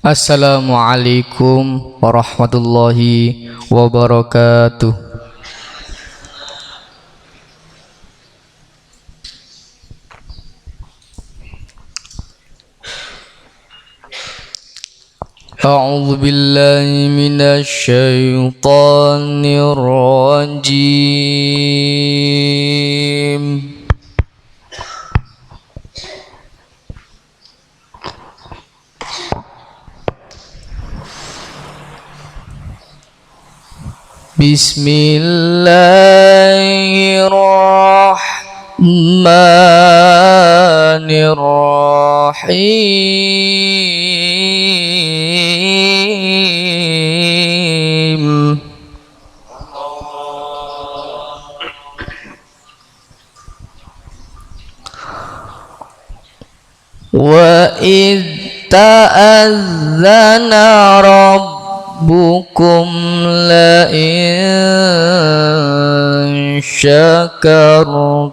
Assalamualaikum warahmatullahi wabarakatuh. A'udzu billahi minasy syaithanir rajim. Bismillahirrahmanirrahim. Wa idh ta'adzana rabbukum la in syakartum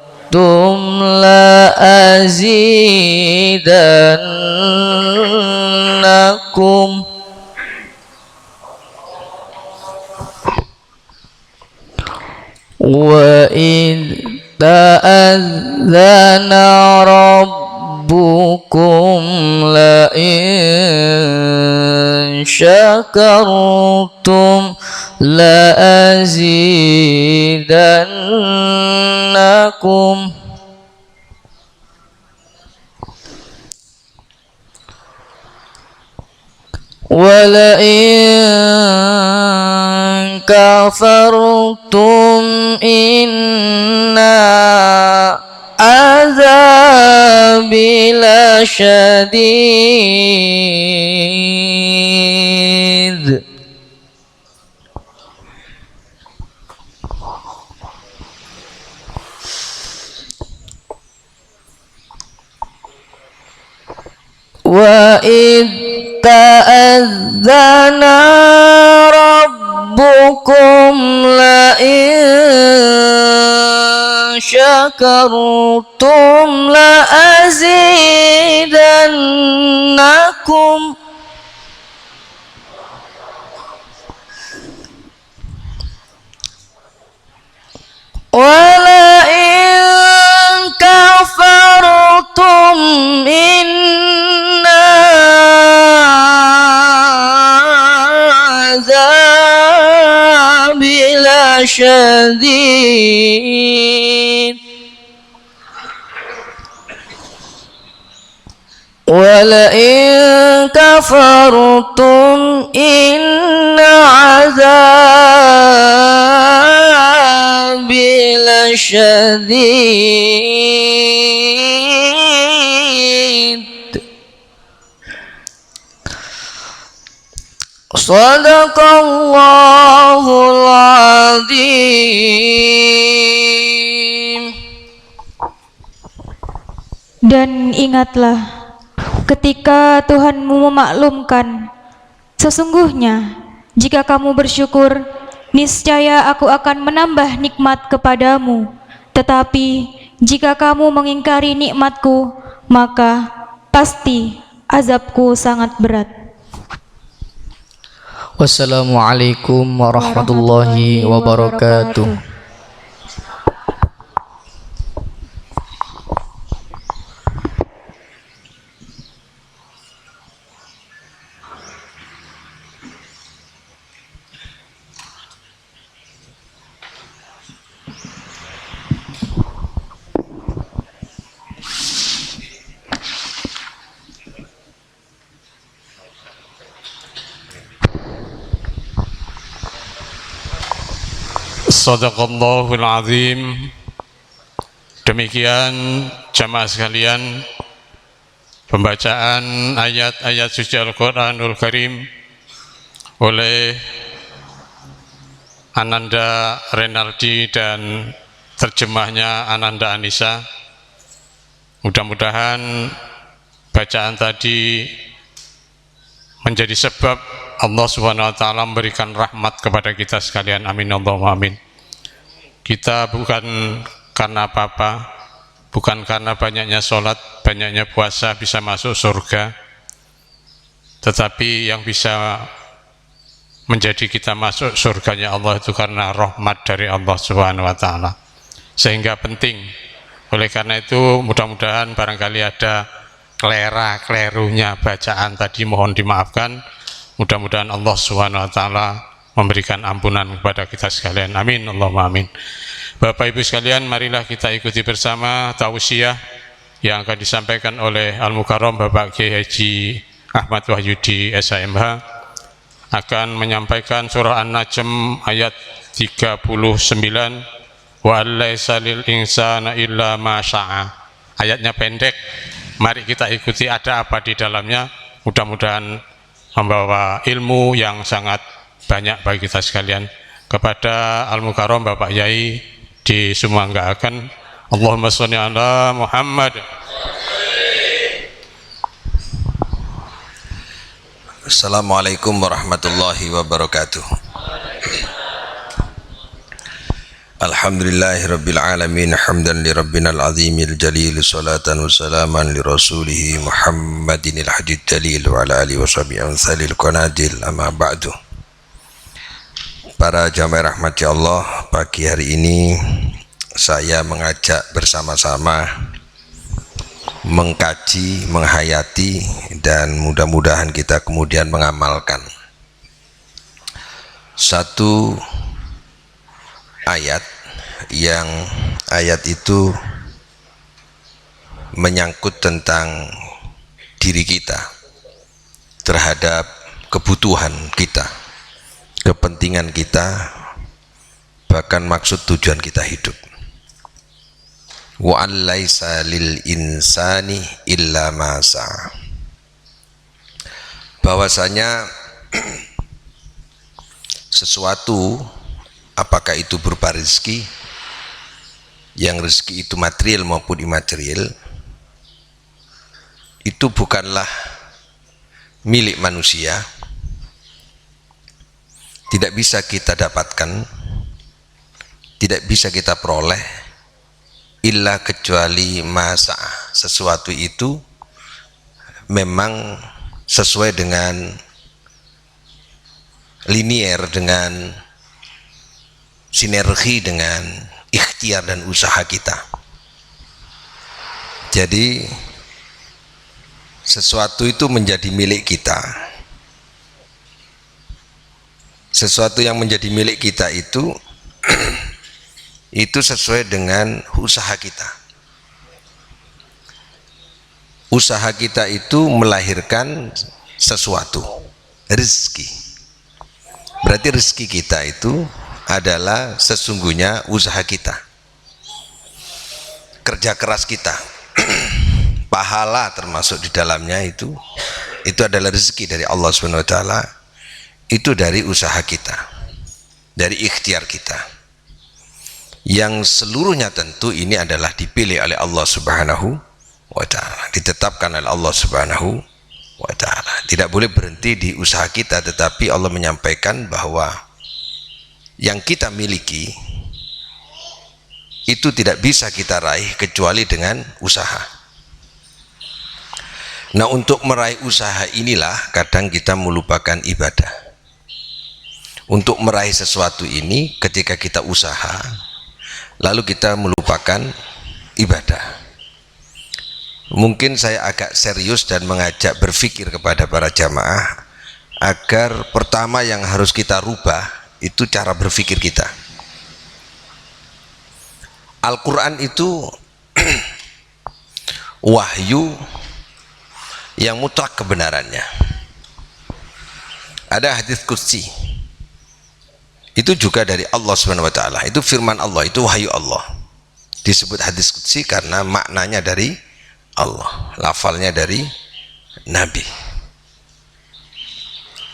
la azidannakum wa idh ta'adzana rabbukum la in syakartum la azidannakum wa la in kafartum inna azabi lasyadid. Wa idh ta'adzana rabbukum la in syakartum la azidannakum wa la in kafartum inna azabi lasyadid. Wa la in kafartum inna azabi lasyadid. Shadaqallahul azim. Dan ingatlah ketika Tuhanmu memaklumkan, sesungguhnya jika kamu bersyukur, niscaya aku akan menambah nikmat kepadamu. Tetapi jika kamu mengingkari nikmatku, maka pasti azabku sangat berat. Wassalamualaikum warahmatullahi wabarakatuh. Shadaqallahul azim. Demikian jamaah sekalian, pembacaan ayat-ayat suci Al-Quranul Karim oleh Ananda Renaldi dan terjemahnya Ananda Anissa. Mudah-mudahan bacaan tadi menjadi sebab Allah Subhanahu wa taala memberikan rahmat kepada kita sekalian. Amin Allahumma amin. Kita bukan karena apa-apa, bukan karena banyaknya sholat, banyaknya puasa bisa masuk surga, tetapi yang bisa menjadi kita masuk surganya Allah itu karena rahmat dari Allah Subhanahu wa ta'ala. Sehingga penting, oleh karena itu mudah-mudahan barangkali ada klerunya bacaan tadi, mohon dimaafkan. Mudah-mudahan Allah Subhanahu wa ta'ala memberikan ampunan kepada kita sekalian. Amin, Allahumma amin. Bapak Ibu sekalian, marilah kita ikuti bersama tausiah yang akan disampaikan oleh Al-Mukarram Bapak Kiai Haji Ahmad Wahyudi SHMH, akan menyampaikan surah An-Najm ayat 39, wa laisa lil insana illa ma syaa. Ayatnya pendek, mari kita ikuti ada apa di dalamnya. Mudah-mudahan membawa ilmu yang sangat banyak bagi kita sekalian. Kepada Al-Mukarram Bapak Yai disumanggakan. Allahumma sholli ala Muhammad. Assalamualaikum warahmatullahi wabarakatuh. Alhamdulillahirabbil alamin, hamdan li rabbinal azimil jalil, salatan wa salaman li rasulih Muhammadinil hadid dalil wa ala alihi washabihi amsalil qanadil, amma ba'du. Para jamaah rahmati Allah, pagi hari ini saya mengajak bersama-sama mengkaji, menghayati, dan mudah-mudahan kita kemudian mengamalkan satu ayat yang ayat itu menyangkut tentang diri kita terhadap kebutuhan kita, kepentingan kita, bahkan maksud tujuan kita hidup. Wa laisa lil insani illa ma sa'a. Bahwasanya sesuatu, apakah itu berupa rezeki, yang rezeki itu material maupun imaterial, itu bukanlah milik manusia, tidak bisa kita dapatkan, tidak bisa kita peroleh illa kecuali masa. Sesuatu itu memang sesuai dengan linier, dengan sinergi dengan ikhtiar dan usaha kita. Jadi sesuatu itu menjadi milik kita. Sesuatu yang menjadi milik kita itu itu sesuai dengan usaha kita. Usaha kita itu melahirkan sesuatu, rezeki. Berarti rezeki kita itu adalah sesungguhnya usaha kita, kerja keras kita, pahala termasuk di dalamnya, itu adalah rezeki dari Allah Subhanahu wa ta'ala. Itu dari usaha kita, dari ikhtiar kita, yang seluruhnya tentu ini adalah dipilih oleh Allah Subhanahu wa ta'ala, ditetapkan oleh Allah Subhanahu wa ta'ala. Tidak boleh berhenti di usaha kita, tetapi Allah menyampaikan bahwa yang kita miliki itu tidak bisa kita raih kecuali dengan usaha. Nah, untuk meraih usaha inilah kadang kita melupakan ibadah. Untuk meraih sesuatu ini, ketika kita usaha lalu kita melupakan ibadah. Mungkin saya agak serius dan mengajak berpikir kepada para jamaah agar pertama yang harus kita rubah itu cara berpikir kita. Al-Quran itu wahyu yang mutlak kebenarannya. Ada hadis qudsi, itu juga dari Allah Subhanahu wa ta'ala, itu firman Allah, itu wahyu Allah. Disebut hadis qudsi karena maknanya dari Allah, lafalnya dari Nabi.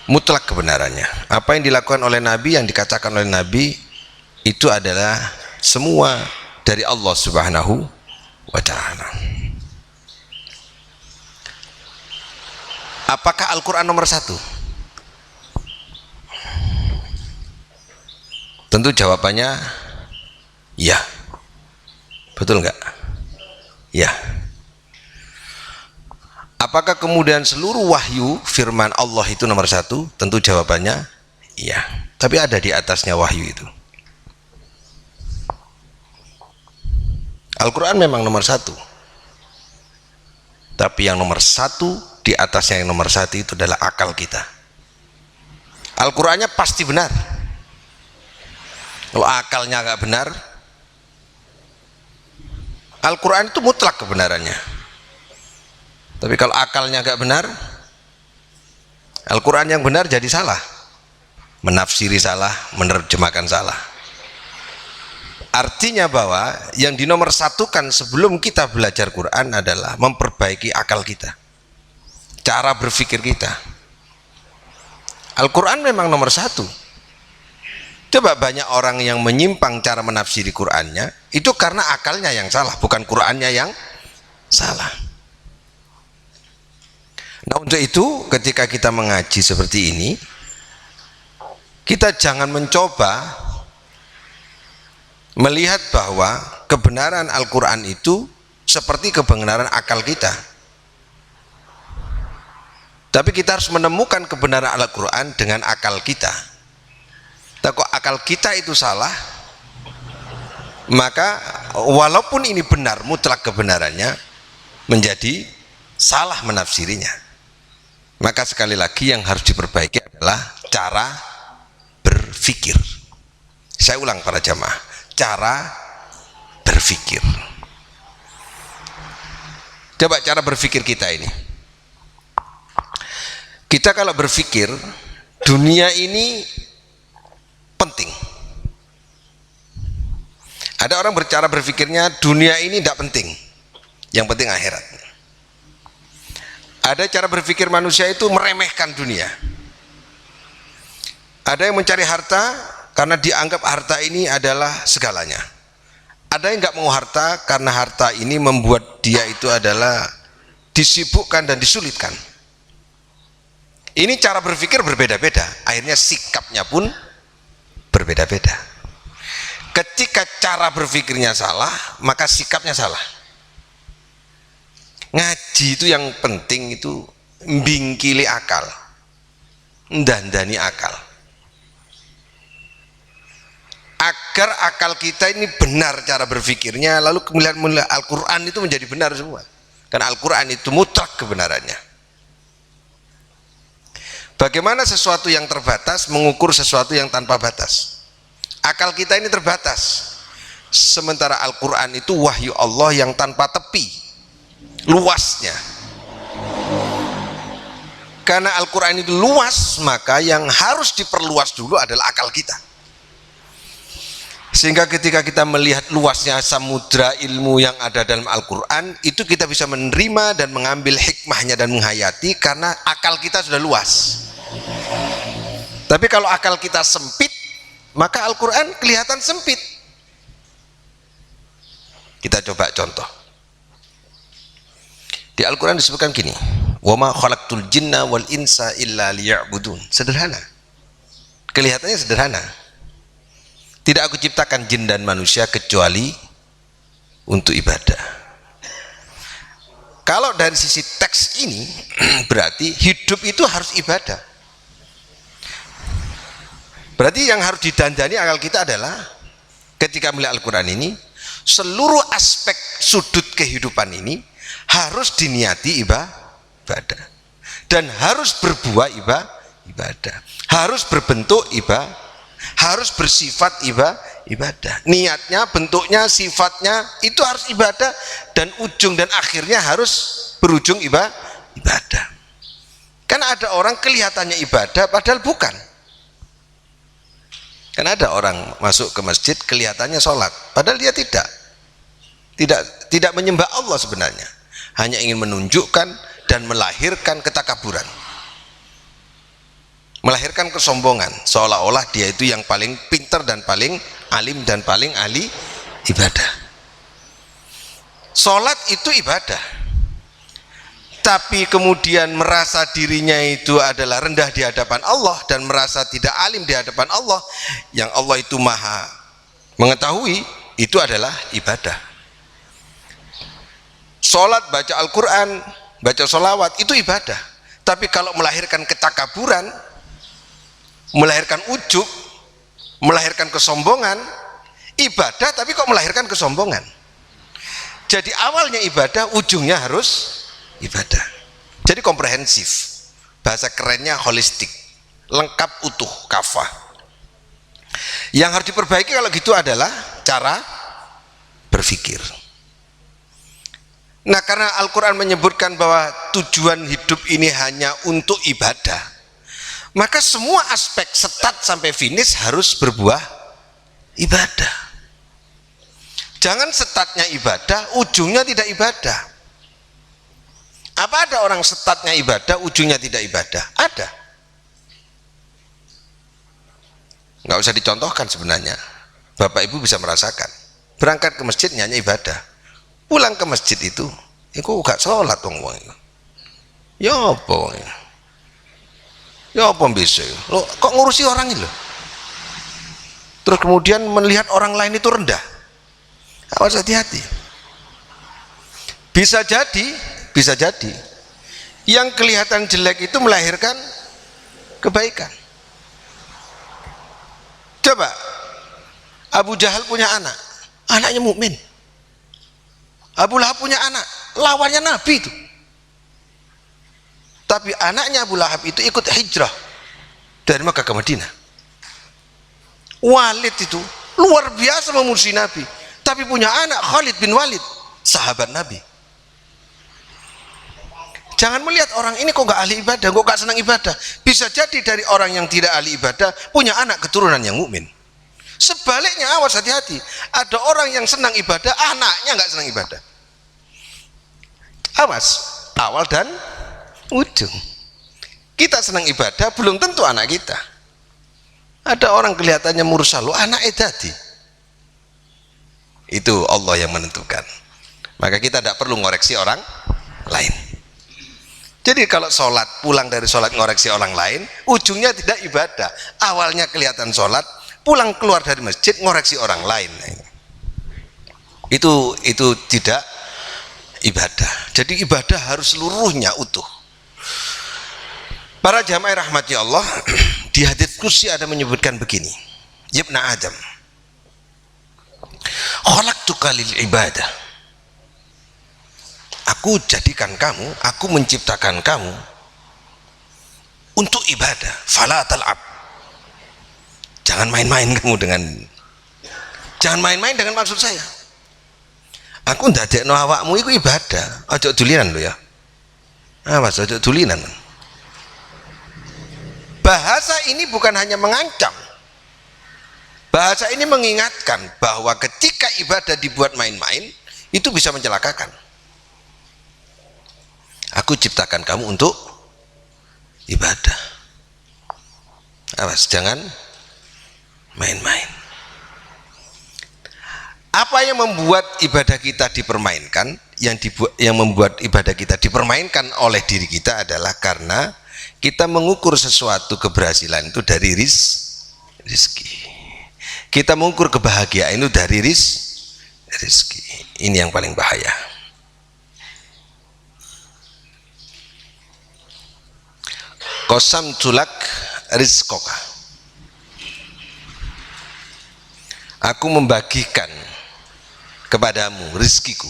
Mutlak kebenarannya. Apa yang dilakukan oleh Nabi, yang dikatakan oleh Nabi, itu adalah semua dari Allah Subhanahu wa ta'ala. Apakah Al-Quran nomor satu? Tentu jawabannya ya. Betul enggak? Ya. Apakah kemudian seluruh wahyu firman Allah itu nomor satu? Tentu jawabannya iya. Tapi ada di atasnya wahyu itu. Al-Quran memang nomor satu. Tapi yang nomor satu di atasnya yang nomor satu itu adalah akal kita. Al-Qurannya pasti benar. Kalau akalnya nggak benar, Al-Quran itu mutlak kebenarannya. Tapi kalau akalnya nggak benar, Al-Quran yang benar jadi salah, menafsiri salah, menerjemahkan salah. Artinya bahwa yang dinomorsatukan sebelum kita belajar Quran adalah memperbaiki akal kita, cara berpikir kita. Al-Quran memang nomor satu. Coba banyak orang yang menyimpang cara menafsiri Qurannya, itu karena akalnya yang salah, bukan Qurannya yang salah. Nah, untuk itu ketika kita mengaji seperti ini, kita jangan mencoba melihat bahwa kebenaran Al-Quran itu seperti kebenaran akal kita. Tapi kita harus menemukan kebenaran Al-Quran dengan akal kita. Tapi kok akal kita itu salah, maka walaupun ini benar mutlak kebenarannya, menjadi salah menafsirinya. Maka sekali lagi yang harus diperbaiki adalah cara berpikir. Saya ulang para jamaah, cara berpikir. Coba cara berpikir kita ini. Kita kalau berpikir, dunia ini penting. Ada orang bercara berpikirnya dunia ini tidak penting, yang penting akhirat. Ada cara berpikir manusia itu meremehkan dunia. Ada yang mencari harta karena dianggap harta ini adalah segalanya. Ada yang nggak mau harta karena harta ini membuat dia itu adalah disibukkan dan disulitkan. Ini cara berpikir berbeda-beda, akhirnya sikapnya pun berbeda-beda. Ketika cara berpikirnya salah, maka sikapnya salah. Ngaji itu yang penting itu mbingkili akal, ndandani akal, agar akal kita ini benar cara berpikirnya, lalu kemudian Al-Quran itu menjadi benar semua, karena Al-Quran itu mutlak kebenarannya. Bagaimana sesuatu yang terbatas mengukur sesuatu yang tanpa batas? Akal kita ini terbatas, sementara Al-Quran itu wahyu Allah yang tanpa tepi luasnya. Karena Al-Quran itu luas, maka yang harus diperluas dulu adalah akal kita. Sehingga ketika kita melihat luasnya samudra ilmu yang ada dalam Al-Quran, itu kita bisa menerima dan mengambil hikmahnya dan menghayati karena akal kita sudah luas. Tapi kalau akal kita sempit, maka Al-Quran kelihatan sempit. Kita coba contoh. Di Al-Quran disebutkan gini, wa ma khalaqtul jinna wal insa illa liya'budun. Sederhana, kelihatannya sederhana. Tidak aku ciptakan jin dan manusia kecuali untuk ibadah. Kalau dari sisi teks ini berarti hidup itu harus ibadah. Berarti yang harus didandani akal kita adalah ketika melihat Al-Quran ini, seluruh aspek sudut kehidupan ini harus diniati ibadah, dan harus berbuah ibadah, harus berbentuk ibadah, harus bersifat ibadah. Niatnya, bentuknya, sifatnya itu harus ibadah, dan ujung dan akhirnya harus berujung ibadah. Karena ada orang kelihatannya ibadah padahal bukan. Karena ada orang masuk ke masjid kelihatannya sholat padahal dia tidak menyembah Allah sebenarnya, hanya ingin menunjukkan dan melahirkan ketakaburan, melahirkan kesombongan, seolah-olah dia itu yang paling pintar dan paling alim dan paling ahli ibadah. Sholat itu ibadah, tapi kemudian merasa dirinya itu adalah rendah di hadapan Allah dan merasa tidak alim di hadapan Allah, yang Allah itu maha mengetahui, itu adalah ibadah. Sholat, baca Al-Quran, baca sholawat itu ibadah. Tapi kalau melahirkan ketakaburan, melahirkan ujub, melahirkan kesombongan, ibadah tapi kok melahirkan kesombongan. Jadi awalnya ibadah, ujungnya harus ibadah. Jadi komprehensif, bahasa kerennya holistik, lengkap, utuh, kafah. Yang harus diperbaiki kalau gitu adalah cara berpikir. Nah, karena Al-Quran menyebutkan bahwa tujuan hidup ini hanya untuk ibadah, maka semua aspek start sampai finish harus berbuah ibadah. Jangan startnya ibadah, ujungnya tidak ibadah. Apa ada orang startnya ibadah, ujungnya tidak ibadah? Ada. Nggak usah dicontohkan sebenarnya. Bapak Ibu bisa merasakan. Berangkat ke masjid hanya ibadah. Pulang ke masjid itu gak sholat wong itu. Ya apa wong itu? Ya apa bisa? Lo kok ngurusi orang itu? Terus kemudian melihat orang lain itu rendah. Awas, hati-hati. Bisa jadi yang kelihatan jelek itu melahirkan kebaikan. Coba Abu Jahal punya anak, anaknya mukmin. Abu Lahab punya anak, lawannya Nabi itu. Tapi anaknya Abu Lahab itu ikut hijrah dari Makkah ke Madinah. Walid itu luar biasa memusuhi Nabi, tapi punya anak Khalid bin Walid, sahabat Nabi. Jangan melihat orang ini kok gak ahli ibadah, kok gak senang ibadah. Bisa jadi dari orang yang tidak ahli ibadah punya anak keturunan yang mukmin. Sebaliknya, awas, hati-hati. Ada orang yang senang ibadah, anaknya gak senang ibadah. Awas, awal dan ujung. Kita senang ibadah belum tentu anak kita. Ada orang kelihatannya mursalu, anaknya tadi. Itu Allah yang menentukan. Maka kita tidak perlu ngoreksi orang lain. Jadi kalau sholat, pulang dari sholat ngoreksi orang lain, ujungnya tidak ibadah. Awalnya kelihatan sholat, pulang keluar dari masjid ngoreksi orang lain. Itu tidak ibadah. Jadi ibadah harus seluruhnya utuh. Para jamaah rahmati Allah, di hadits kursi ada menyebutkan begini, Yabna Adam, khalaqtuka lil ibadah. Aku jadikan kamu, aku menciptakan kamu untuk ibadah. Fala tal'ab. Jangan main-main kamu dengan, jangan main-main dengan maksud saya. Aku ndadekno awakmu iku ibadah. Aja dulinan lho ya. Awas, aja dulinan. Bahasa ini bukan hanya mengancam. Bahasa ini mengingatkan bahwa ketika ibadah dibuat main-main, itu bisa mencelakakan. Aku ciptakan kamu untuk ibadah. Awas, jangan main-main. Apa yang membuat ibadah kita dipermainkan? Yang membuat ibadah kita dipermainkan oleh diri kita adalah karena kita mengukur sesuatu keberhasilan itu dari rizki. Kita mengukur kebahagiaan itu dari rizki. Ini yang paling bahaya. Qasam tulak rizqoka. Aku membagikan kepadamu rizkiku.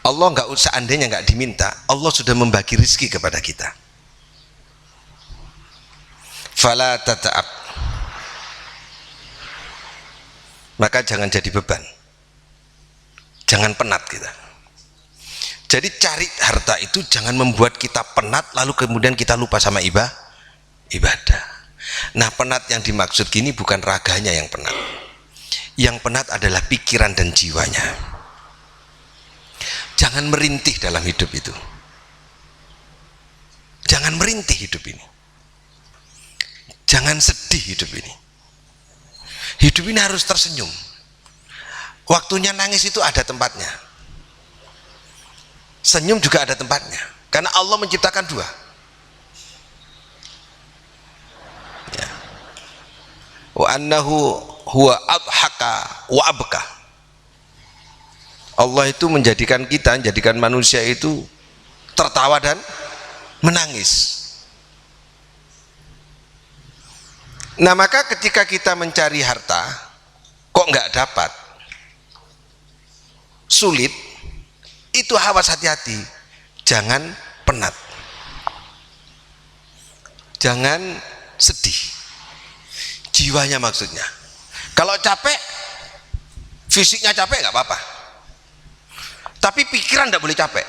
Allah nggak usah, seandainya nggak diminta, Allah sudah membagi rizki kepada kita. Fala tata'ab. Maka jangan jadi beban, jangan penat kita. Jadi cari harta itu jangan membuat kita penat lalu kemudian kita lupa sama ibadah. Nah, penat yang dimaksud gini bukan raganya yang penat. Yang penat adalah pikiran dan jiwanya. Jangan merintih dalam hidup itu. Jangan merintih hidup ini. Jangan sedih hidup ini. Hidup ini harus tersenyum. Waktunya nangis itu ada tempatnya. Senyum juga ada tempatnya. Karena Allah menciptakan dua. Ya. Wa annahu huwa adhaka wa abka. Allah itu menjadikan kita, menjadikan manusia itu tertawa dan menangis. Nah, maka ketika kita mencari harta kok nggak dapat, sulit, itu awas, hati-hati, jangan penat, jangan sedih, jiwanya maksudnya. Kalau capek, fisiknya capek nggak apa-apa, tapi pikiran tidak boleh capek.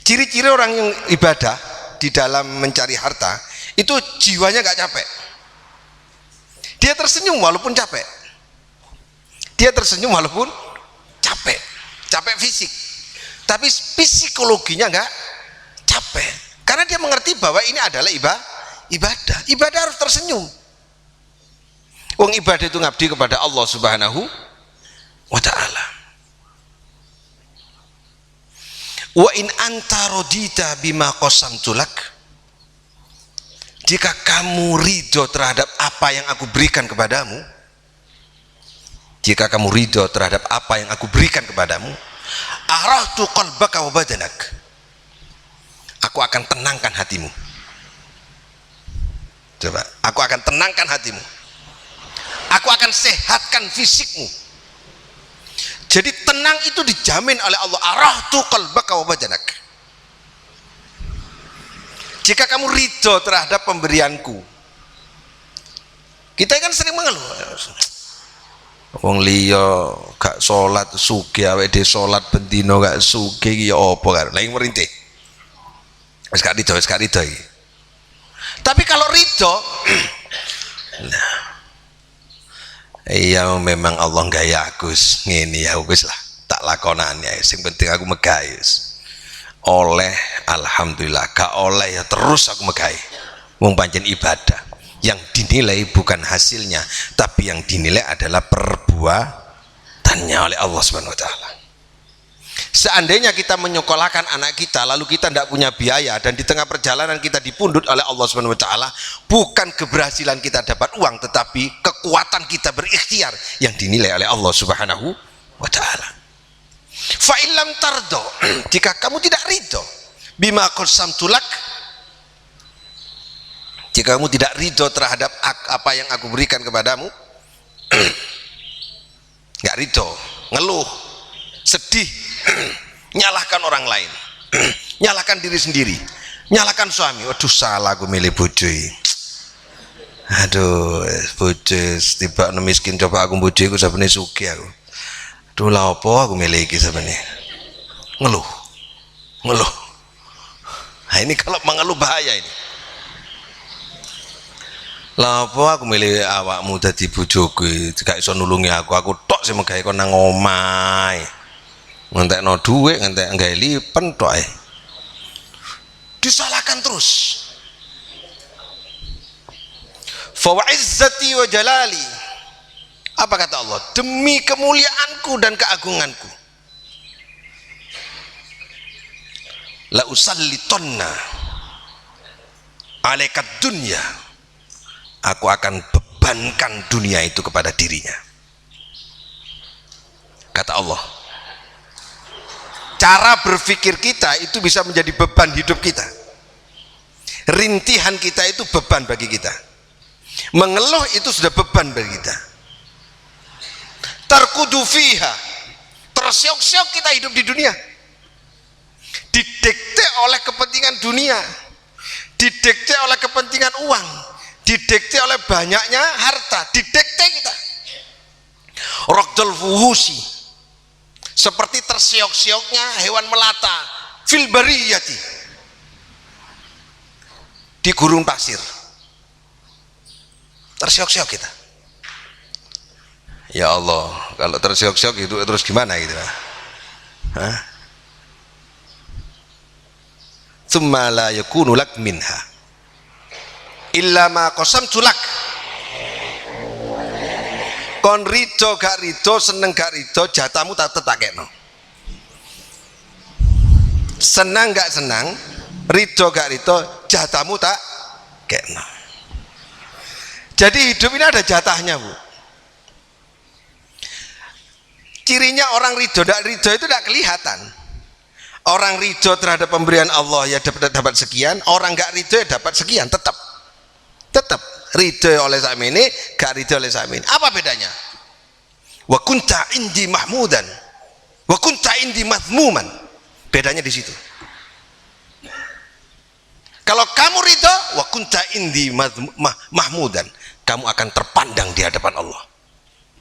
Ciri-ciri orang yang ibadah di dalam mencari harta itu jiwanya nggak capek. Dia tersenyum walaupun capek. Dia tersenyum walaupun capek, capek fisik. Tapi psikologinya nggak capek. Karena dia mengerti bahwa ini adalah ibadah. Ibadah harus tersenyum. Wong ibadah itu ngabdi kepada Allah Subhanahu wa ta'ala. Wa in anta radita bima qasamtu lak, jika kamu ridho terhadap apa yang aku berikan kepadamu, jika kamu ridho terhadap apa yang aku berikan kepadamu, arahtu qalbaka wa badanak, aku akan tenangkan hatimu. Coba, aku akan tenangkan hatimu, aku akan sehatkan fisikmu. Jadi tenang itu dijamin oleh Allah. Arahtu qalbaka wa badanak, jika kamu ridho terhadap pemberianku. Kita kan sering mengeluh, wong liya gak salat sugih, awake dhewe salat bendina gak sugih iki ya apa karo lagi merintih. Wis gak ridho iki. Tapi kalau ridho, nah, iya memang Allah gaya aku ngene ya wis lah, tak lakonane ae, sing penting aku megah wis. Oleh alhamdulillah, gak oleh ya terus aku megai. Wong pancen ibadah yang dinilai bukan hasilnya, tapi yang dinilai adalah perbuatannya oleh Allah Subhanahu wa taala. Seandainya kita menyekolahkan anak kita lalu kita tidak punya biaya dan di tengah perjalanan kita dipundhut oleh Allah Subhanahu wa taala, bukan keberhasilan kita dapat uang tetapi kekuatan kita berikhtiar yang dinilai oleh Allah Subhanahu wa taala. Fa illam tardo, jika kamu tidak ridho bima qasamtu lak, jika kamu tidak ridho terhadap apa yang aku berikan kepadamu, nggak ridho, ngeluh, sedih, nyalahkan orang lain, nyalahkan diri sendiri, nyalahkan suami. Waduh, salah aku milih bojo. Aduh, bojo tiba miskin, coba aku bojo aku sabene sugih aku. Duh, lah apa aku milih iki sebenarnya, ngeluh. Nah, ini kalau mengeluh bahaya ini. Lah apa aku milih awakmu dadi bojoku, gak iso nulungi aku tok sing megawe kon nang omahe. Ngentekno dhuwit, ngentek gawe lipen tok ae. Disalahkan terus. Fa wa izzati wa jalali, apa kata Allah? Demi kemuliaanku dan keagunganku, la usallitonna alaikat dunya, aku akan bebankan dunia itu kepada dirinya. Kata Allah, cara berpikir kita itu bisa menjadi beban hidup kita. Rintihan kita itu beban bagi kita. Mengeluh itu sudah beban bagi kita. Tarkudu fiha, tersiok-siok kita hidup di dunia, didikte oleh kepentingan dunia, didikte oleh kepentingan uang, didikte oleh banyaknya harta, didikte kita. Raqdul fuhusi, seperti tersiok-sioknya hewan melata fil bariyati, di gurun pasir. Tersiok-siok kita. Ya Allah, kalau tersiok-siok itu terus gimana gitu? Hah? Tsumma la yakunu lak minha illa ma qasamtu lak. Kon rido gak rido, seneng gak rido, jatamu tak tetakekno. Senang gak senang, rido gak rido, jatamu tak kekno. Jadi hidup ini ada jatahnya, Bu. Cirinya orang ridho, tidak ridho itu tidak kelihatan. Orang ridho terhadap pemberian Allah ya dapat sekian, orang gak ridho ya dapat sekian, tetap ridho oleh sakmene, gak ridho oleh sakmene. Apa bedanya? Wa kunta indi mahmudan wa kunta indi madhmuman. Bedanya di situ. Kalau kamu ridho, wa kunta indi mahmudan, kamu akan terpandang di hadapan Allah.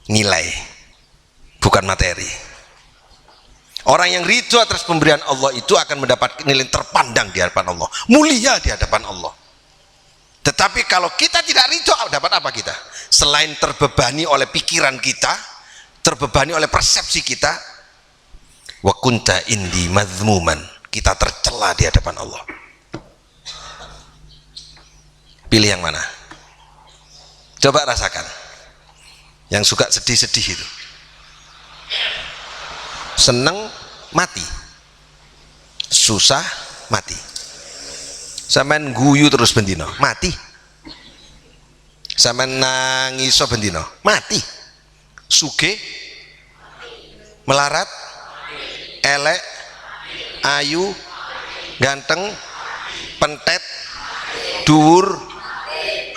Nilai, bukan materi. Orang yang ridho atas pemberian Allah itu akan mendapat nilai terpandang di hadapan Allah, mulia di hadapan Allah. Tetapi kalau kita tidak ridho, dapat apa kita? Selain terbebani oleh pikiran kita, terbebani oleh persepsi kita, wa kunta indi madhmuman, kita tercela di hadapan Allah. Pilih yang mana? Coba rasakan. Yang suka sedih-sedih itu, seneng mati, susah mati. Sampean guyu terus bendino mati, sampean nangiso bendino mati. Sugih melarat, elek, ayu, ganteng, pentet, dhuwur,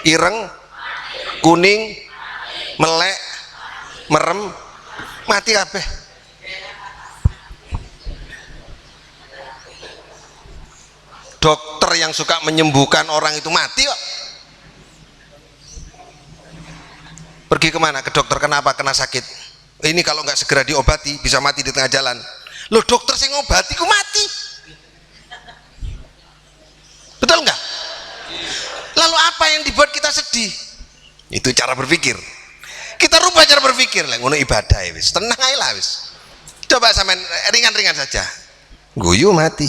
ireng, kuning, melek, merem, mati kabeh. Dokter yang suka menyembuhkan orang itu mati kok. Pergi kemana? Ke dokter. Kenapa? Kena sakit. Ini kalau nggak segera diobati bisa mati di tengah jalan. Loh, dokter sing ngobati ku mati. Betul nggak? Lalu apa yang dibuat kita sedih? Itu cara berpikir. Kita rubah cara berpikir lah. Ngono ibadah ya wis. Tenang aja lah wis. Coba sampean ringan-ringan saja. Guyu mati,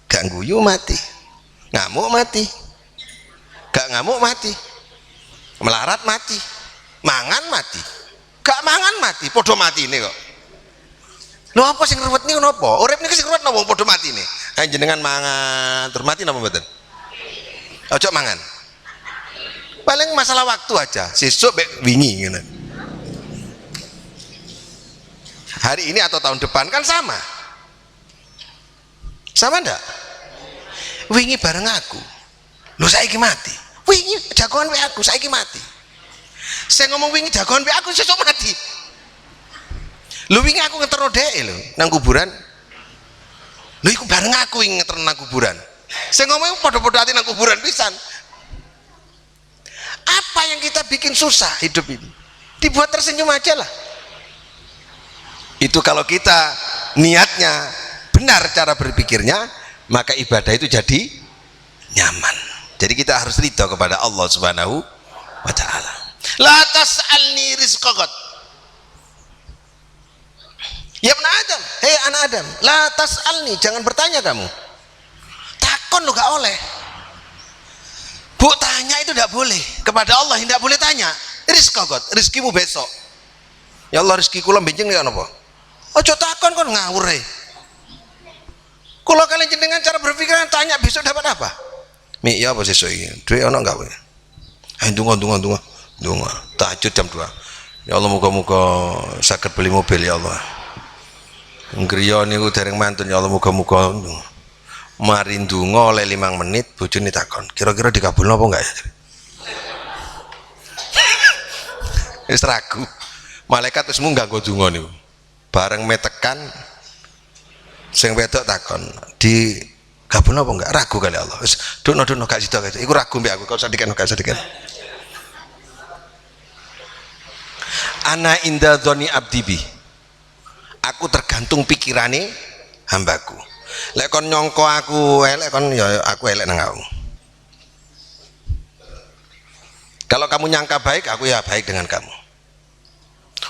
gak guyu mati. Ngamuk mati, gak ngamuk mati. Melarat mati, mangan mati, gak mangan mati. Podo mati ini kok. Lho apa sing ruwet niku napa? Urip niki sing ruwet napa podo mati nih? Jenengan mangan terus mati napa mboten? Ojo mangan. Paling masalah waktu aja. Sesuk wingi ngene. Hari ini atau tahun depan kan sama. Sama ndak? Wingi bareng aku. Lho saiki mati. Wingi jagoan wae aku, saiki mati. Saya ngomong wingi jagoan wae aku sesuk mati. Lho wingi aku ngeterno dheke lho nang kuburan. Lho iku bareng aku wingi ngeterno nang kuburan. Saya ngomong padha-padha ati nang kuburan pisan. Apa yang kita bikin susah hidup ini? Dibuat tersenyum aja lah. Itu kalau kita niatnya benar cara berpikirnya, maka ibadah itu jadi nyaman. Jadi kita harus ridho kepada Allah Subhanahu wa ta'ala. La tas'alni rizqagat. Ya anak Adam, hei anak Adam, la tas'alni, jangan bertanya kamu. Takon lu gak oleh. Bu, tanya itu tidak boleh. Kepada Allah tidak boleh tanya. Rizqagat, rizkimu besok. Ya Allah, rizki kula benjing ya napa? Ojo takon kon ngawur e. Kalau kalian jenengan cara berpikiran tanya besok dapat apa? Mi ya apa sesuk iki? Duit ono enggak kowe? Ayo donga. Tahajud jam 2. Ya Allah muga-muga saged beli mobil ya Allah. Ngriya niku dereng mantun ya Allah muga-muga. Mari ndonga oleh 5 menit bojone takon. Kira-kira dikabulno apa enggak ya? Wis ragu. Malaikat wis munggah nggo donga niku. Bareng metekan sing wedok takon di gabung apa enggak, ragu kali Allah wis dono gak sida gak iku ragu mbek aku kok gak sedikit. Ana inda dzoni abdi bi, aku tergantung pikirane hambaku. Lek kon nyongko aku elek kon ya aku elek nang kamu. Kalau kamu nyangka baik, aku ya baik dengan kamu.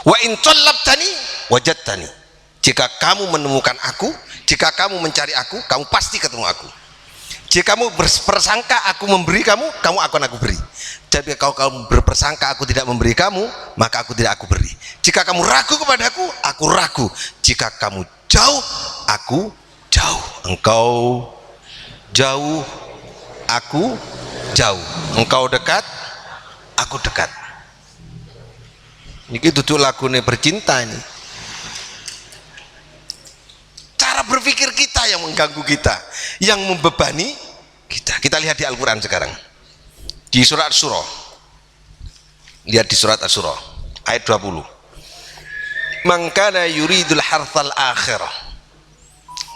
Wa in tallabtani wajadtani, jika kamu menemukan aku, jika kamu mencari aku, kamu pasti ketemu aku. Jika kamu berprasangka aku memberi kamu, kamu akan aku beri. Jadi kalau kamu berprasangka aku tidak memberi kamu, maka aku tidak aku beri. Jika kamu ragu kepadaku, aku ragu. Jika kamu jauh, aku jauh. Engkau jauh, aku jauh. Engkau dekat, aku dekat. Ini duduk lagu nih bercinta ini. Cara cara berpikir kita yang mengganggu kita, yang membebani kita. Kita lihat di Al-Quran sekarang, di surat Asy-Syura. Lihat di surat Asy-Syura ayat 20. Man kana yuridul harthal akhirah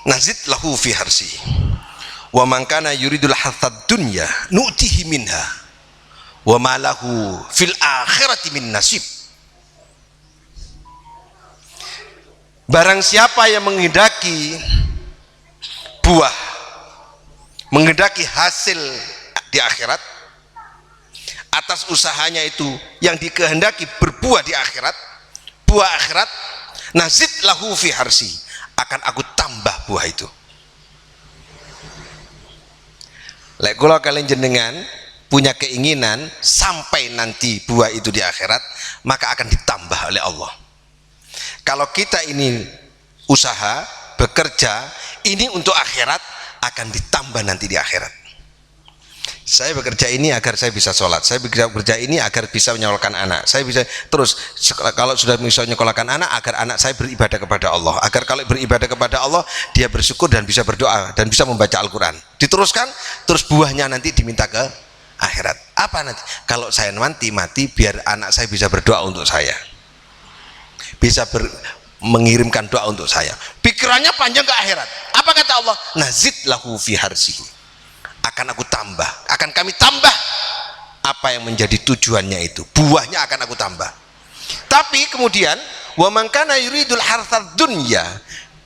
nazid lahu fi harsi wa man kana yuridul harthad dunya nu'tihi minha wa ma lahu fil akhirati min nasib. Barang siapa yang menghendaki buah, menghendaki hasil di akhirat atas usahanya itu yang dikehendaki berbuah di akhirat, buah akhirat, nazid lahu fi harsi, akan aku tambah buah itu. Lek kula kalian jenengan punya keinginan sampai nanti buah itu di akhirat, maka akan ditambah oleh Allah. Kalau kita ini usaha, bekerja, ini untuk akhirat, akan ditambah nanti di akhirat. Saya bekerja ini agar saya bisa sholat, saya bekerja ini agar bisa menyekolahkan anak, saya bisa terus, kalau sudah bisa menyekolahkan anak, agar anak saya beribadah kepada Allah, agar kalau beribadah kepada Allah, dia bersyukur dan bisa berdoa, dan bisa membaca Al-Quran. Diteruskan, terus buahnya nanti diminta ke akhirat. Apa nanti? Kalau saya nanti mati, biar anak saya bisa berdoa untuk saya, bisa mengirimkan doa untuk saya. Pikirannya panjang ke akhirat. Apa kata Allah? Nazid lahu fi harsihi, akan aku tambah, akan kami tambah apa yang menjadi tujuannya itu, buahnya akan aku tambah. Tapi kemudian wa man kana yuridul harthad dunya,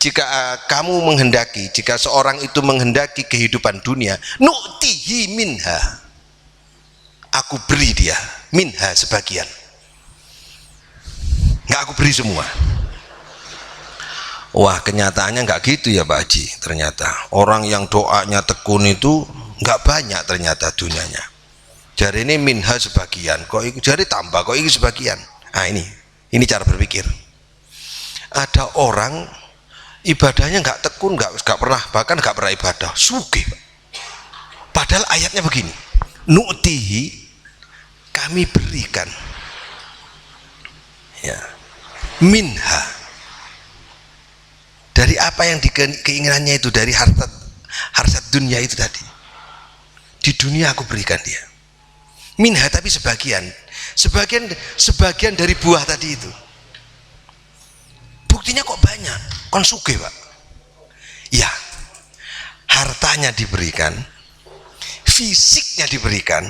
jika kamu menghendaki, jika seorang itu menghendaki kehidupan dunia, nu'tihi minha, aku beri dia minha sebagian, nggak aku beri semua. Wah, kenyataannya nggak gitu ya Pak Haji. Ternyata orang yang doanya tekun itu nggak banyak ternyata dunianya. Jari ini minha sebagian, kok jari tambah, kok ini sebagian. Nah ini cara berpikir. Ada orang ibadahnya nggak tekun, nggak pernah, bahkan nggak pernah ibadah, sugih. Padahal ayatnya begini, nu'tihi, kami berikan, ya, minha, dari apa yang keinginannya itu, dari harta dunia itu tadi. Di dunia aku berikan dia minha, tapi sebagian dari buah tadi itu. Buktinya kok banyak, kon sugih Pak. Ya, hartanya diberikan, fisiknya diberikan,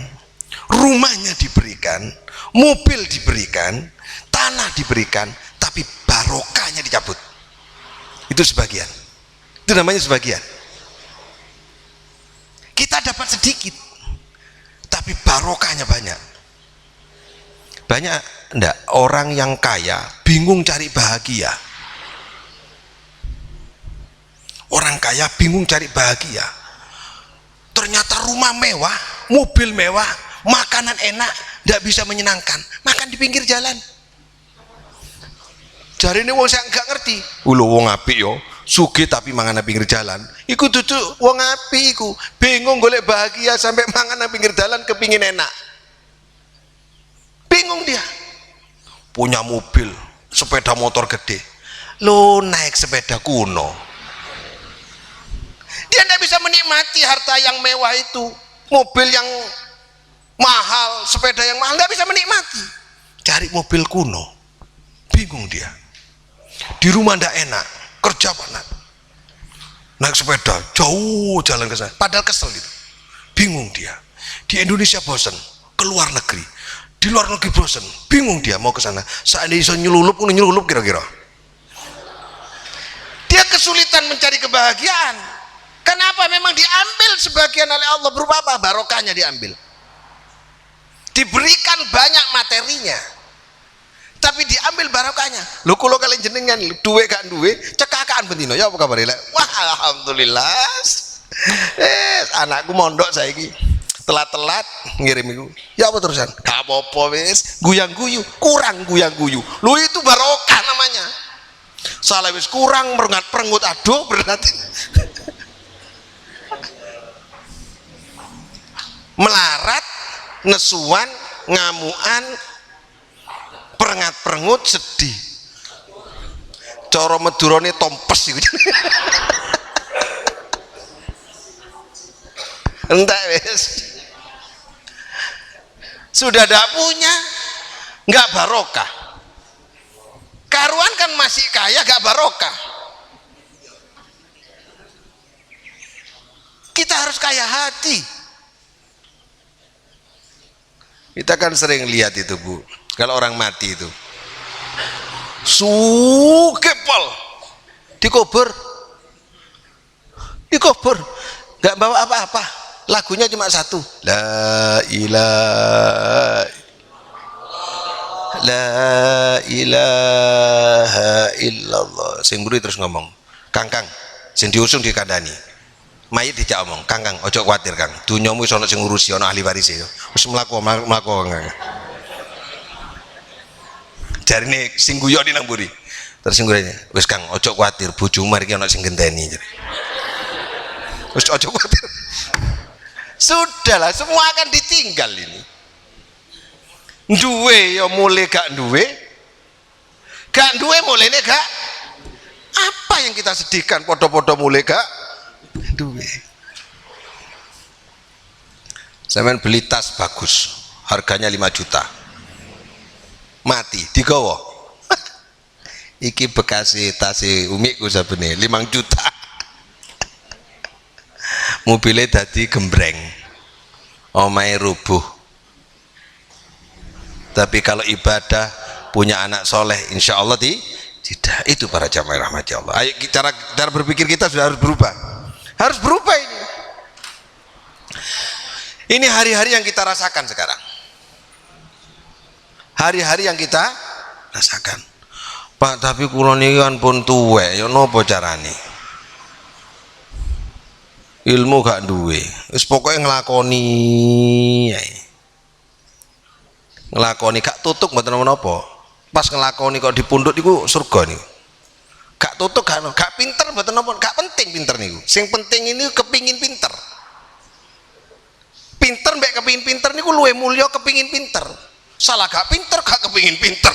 rumahnya diberikan, mobil diberikan, tanah diberikan, tapi barokahnya dicabut. Itu sebagian, itu namanya sebagian. Kita dapat sedikit, tapi barokahnya banyak. Banyak enggak orang yang kaya bingung cari bahagia. Orang kaya bingung cari bahagia. Ternyata rumah mewah, mobil mewah, makanan enak, enggak bisa menyenangkan, makan di pinggir jalan. Jari ini wong saya enggak ngerti. Ulo wong apik yo, sugih tapi mangan nang pinggir jalan. Iku duduk wong apik iku, bingung golek bahagia sampai mangan nang pinggir jalan kepingin enak. Bingung dia. Punya mobil, sepeda motor gede. Lo naik sepeda kuno. Dia tidak bisa menikmati harta yang mewah itu, mobil yang mahal, sepeda yang mahal, nggak bisa menikmati. Cari mobil kuno, bingung dia. Di rumah ndak enak, kerja panas, naik sepeda jauh jalan ke sana, padahal kesel gitu. Bingung dia. Di Indonesia bosan, keluar negeri. Di luar negeri bosan, bingung dia mau ke sana. Seandainya bisa nyelulup kira-kira. Dia kesulitan mencari kebahagiaan. Kenapa? Memang diambil sebagian oleh Allah, berupa apa? Barokahnya diambil. Diberikan banyak materinya, tapi diambil barokahnya. Lho kula kalian jenengan duwe gak duwe, cekakaan bentino. Ya apa kabar? Wah, alhamdulillah. Anakku mondok saiki. Telat-telat ngirim iku. Ya apa terusan? Gak apa-apa wis, guyang-guyu, kurang guyang-guyu. Lho itu barokah namanya. Salah wis kurang merengut aduh berarti. Melarat, nesuan, ngamuan, perengat-perengut, sedih. Cara Madurane tompes iku. Entek wis. Sudah tidak punya, nggak barokah. Karuan kan masih kaya, nggak barokah. Kita harus kaya hati. Kita kan sering lihat itu, Bu, kalau orang mati itu sugepol dikubur nggak bawa apa-apa, lagunya cuma satu, la ilaha illallah. Sing mburi terus ngomong, Kang sing diusung dikandani, mayit dijak omong, Kang ojo kuatir Kang, dunyamu wis ana sing ngurusi, ana ahli waris e, wis mlaku Kang. Jarine sing guyon di nang mburi, terus sing gurene, wis Kang ojo kuatir, bojomu mari ana sing genteni. Wis ojo kuatir. Sudahlah, semua akan ditinggal ini. Duwe ya mulai gak duwe mulainya gak. Apa yang kita sedihkan, podo-podo mulai gak duwe. Sampeyan beli tas bagus, harganya 5 juta, mati digawa. Iki bekasi tasi umikku sabene 5 juta. Mobilnya dadi gembreng, omahe rubuh. Tapi kalau ibadah, punya anak soleh, insya Allah tidak. Itu para jamaah rahmati Allah. Ayo, cara berpikir kita sudah harus berubah. Harus berubah ini. Ini hari-hari yang kita rasakan sekarang. Hari-hari yang kita rasakan. Pak, tapi kula niki kan pun tuwek, ya napa carane? Ilmu gak duwe. Wis pokoke nglakoni ae. Ngelakoni gak tutuk mboten napa. Pas ngelakoni kok dipundhut niku surga niku. Gak tutuk gak pinter mboten napa, gak penting pinter niku. Sing penting ini kepingin pinter. Pinter mbek kepingin pinter niku luwih mulya kepingin pinter. Salah gak pinter gak kepingin pinter.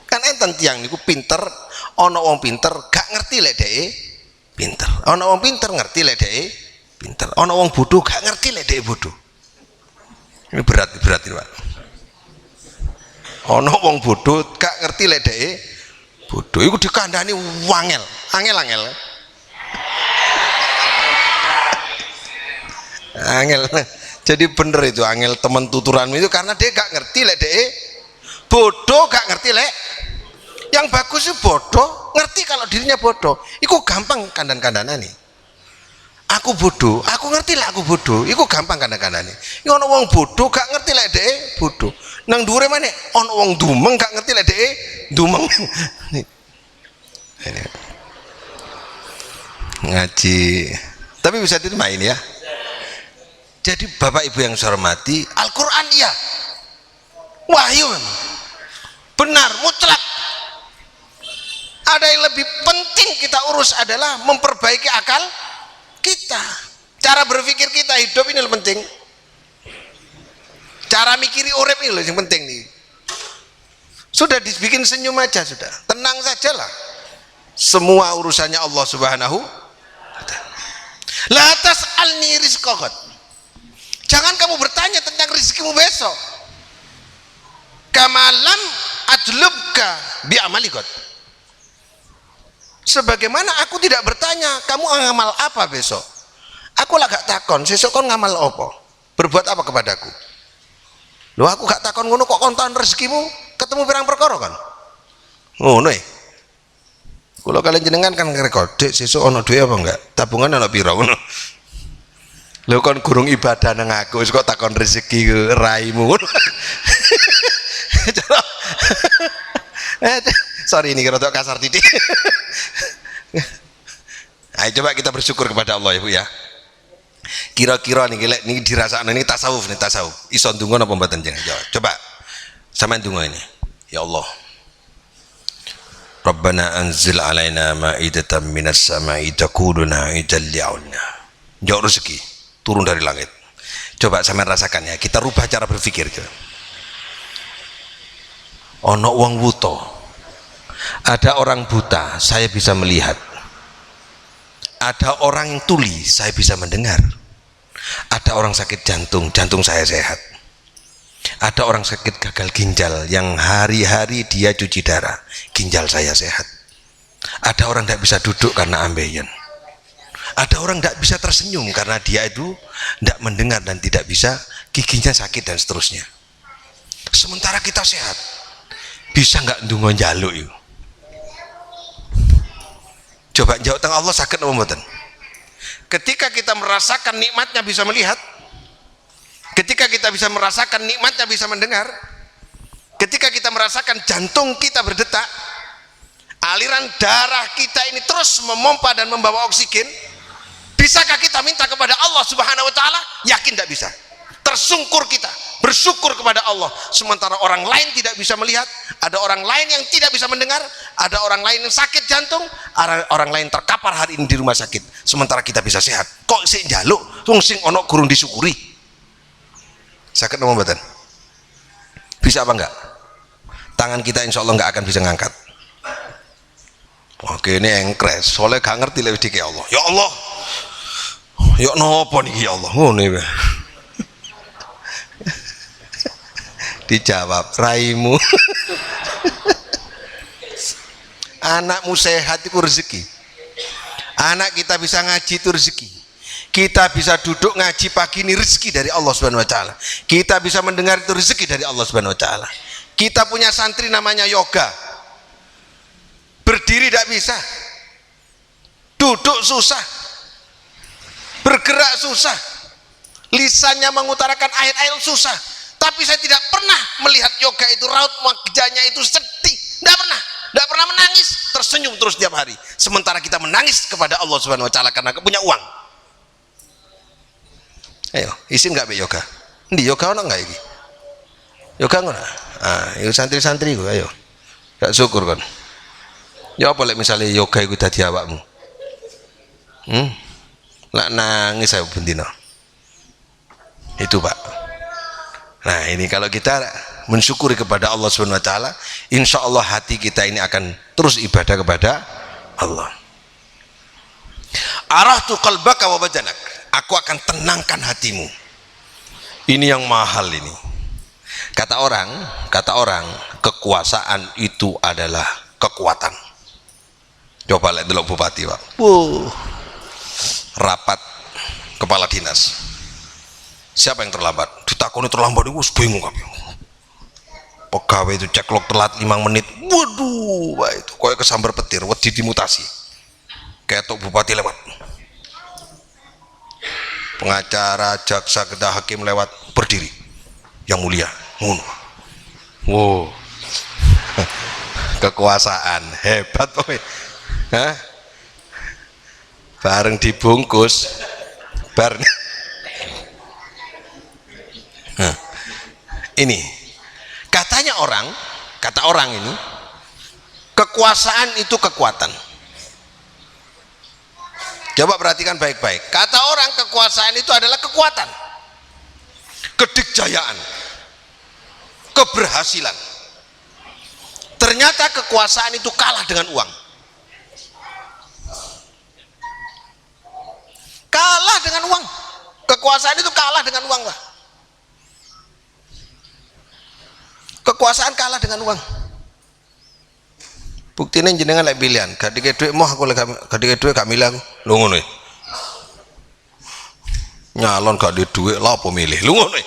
Kan enten tiyang niku pinter, ana wong pinter gak ngerti lek dheke pinter. Ana wong pinter ngerti lek dheke pinter. Ana wong bodoh gak ngerti lek dheke bodoh. Ini berat ini Pak. Ono wong bodoh gak ngerti lek dheke bodoh iku dikandani angel. Angel. Jadi bener itu angel temen tuturanmu itu karena dia gak ngerti lek dheke bodoh, gak ngerti lek. Yang bagus itu bodoh, ngerti kalau dirinya bodoh. Iku gampang kandan-kandanan nih. Aku bodoh, aku ngerti lah aku bodoh, itu gampang kadang-kadang nih. Ini ono wong bodoh gak ngerti lah dhek bodoh. Nang dhuwure maneh ono wong dumeng gak ngerti lah dhek dumeng. Ngaji, tapi bisa diterima ini ya. Jadi Bapak Ibu yang saya hormati, Al-Quran iya, wahyu memang benar mutlak. Ada yang lebih penting kita urus adalah memperbaiki akal kita, cara berpikir kita hidup ini lebih penting, cara mikiri urip ini loh yang penting nih. Sudah dibikin senyum aja, sudah tenang sajalah, semua urusannya Allah Subhanahu wa ta'ala. La tas'alni rizqaqat, jangan kamu bertanya tentang rezekimu besok. Kamalam ajlubka bi amalikot, sebagaimana aku tidak bertanya kamu ngamal apa besok. Aku lah gak takon sesuk kon ngamal apa, berbuat apa kepadaku. Loh aku gak takon ngono kok kontan rezekimu ketemu pirang perkara kan ngono e. Kula kalian jenengan kan ngerekod dek sesuk ana duwe apa enggak, tabungan ana pira ngono. Lho kon gurung ibadah nang aku wis kok takon rezeki raimu ngono. Sorry ini rada kasar titik. Ayo coba kita bersyukur kepada Allah Ibu ya. Kira-kira nih gelek nih dirasakno ini tasawuf nih, tasawuf. Iso ndonga napa mboten jenengan? Coba sampean ndonga ini. Ya Allah. Rabbana anzil alaina ma'idatan minas sama'i taquluna idal li'auna. Jauh rezeki turun dari langit. Coba sampean rasakan ya, kita rubah cara berpikir. Ono wong wuto Ada orang buta, saya bisa melihat. Ada orang yang tuli, saya bisa mendengar. Ada orang sakit jantung, jantung saya sehat. Ada orang sakit gagal ginjal yang hari-hari dia cuci darah, ginjal saya sehat. Ada orang tidak bisa duduk karena ambeien. Ada orang tidak bisa tersenyum karena dia itu tidak mendengar dan tidak bisa, giginya sakit dan seterusnya. Sementara kita sehat. Bisa nggak ndonga njaluk itu? Coba jauh tengah Allah sakit apa mboten? Ketika kita merasakan nikmatnya bisa melihat, ketika kita bisa merasakan nikmatnya bisa mendengar, ketika kita merasakan jantung kita berdetak, aliran darah kita ini terus memompa dan membawa oksigen, bisakah kita minta kepada Allah Subhanahu wa taala? Yakin tidak bisa. Tersungkur kita bersyukur kepada Allah, sementara orang lain tidak bisa melihat, ada orang lain yang tidak bisa mendengar, ada orang lain yang sakit jantung, orang lain terkapar hari ini di rumah sakit, sementara kita bisa sehat. Kok sing njaluk wong sing ana kurung disyukuri? Sakit apa mboten? Bisa apa enggak? Tangan kita insya Allah enggak akan bisa ngangkat. Oke, ini engkres soalnya gak ngerti lebih dikit Allah. Ya Allah, ya nopo nih ya Allah. Oh nih dijawab raimu. Anakmu sehat itu rezeki. Anak kita bisa ngaji itu rezeki. Kita bisa duduk ngaji pagi ini rezeki dari Allah Subhanahu wa taala. Kita bisa mendengar itu rezeki dari Allah Subhanahu wa taala. Kita punya santri namanya yoga. Berdiri tidak bisa. Duduk susah. Bergerak susah. Lisannya mengutarakan ayat-ayat susah. Tapi saya tidak pernah melihat yoga itu raut wajahnya itu sedih, tidak pernah menangis, tersenyum terus tiap hari. Sementara kita menangis kepada Allah Subhanahu wa taala karena punya uang. Ayo, isin nggak be yoga? Di yoga ono nggak ini? Yoga ngono. Yuk santri-santri gue, ayo. Gak syukur kan? Ya apa lek misalnya yoga itu dadi awakmu? Lah nangis saya bendino. Itu Pak. Nah ini kalau kita mensyukuri kepada Allah Subhanahu wa taala, insya Allah hati kita ini akan terus ibadah kepada Allah. Arahtu qalbaka wa badanak, aku akan tenangkan hatimu. Ini yang mahal ini. Kata orang kekuasaan itu adalah kekuatan. Coba lihat dulu bupati Pak. Rapat kepala dinas. Siapa yang terlambat? Ditakoni terlambat itu bingung kabeh. Pegawai itu ceklok telat 5 menit. Waduh, wah itu koyo kesambar petir, wedi dimutasi. Ketok bupati lewat. Pengacara, jaksa, kedah, hakim lewat, berdiri. Yang mulia, ngono. Wow. Kekuasaan hebat kowe. Hah? Bareng dibungkus bareng. Ini kata orang ini, kekuasaan itu kekuatan. Coba perhatikan baik-baik. Kata orang kekuasaan itu adalah kekuatan, kedikjayaan, keberhasilan. Ternyata kekuasaan itu kalah dengan uang. Kalah dengan uang. Kekuasaan itu kalah dengan uang, Pak. Kekuasaan kalah dengan uang. Buktinya jenengan lek pilihan, gak dikek dhuwit moh aku lek gak dikek dhuwit gak milih aku. Lho ngono e. Nyalon gak di dhuwit lha apa milih? Lho ngono e.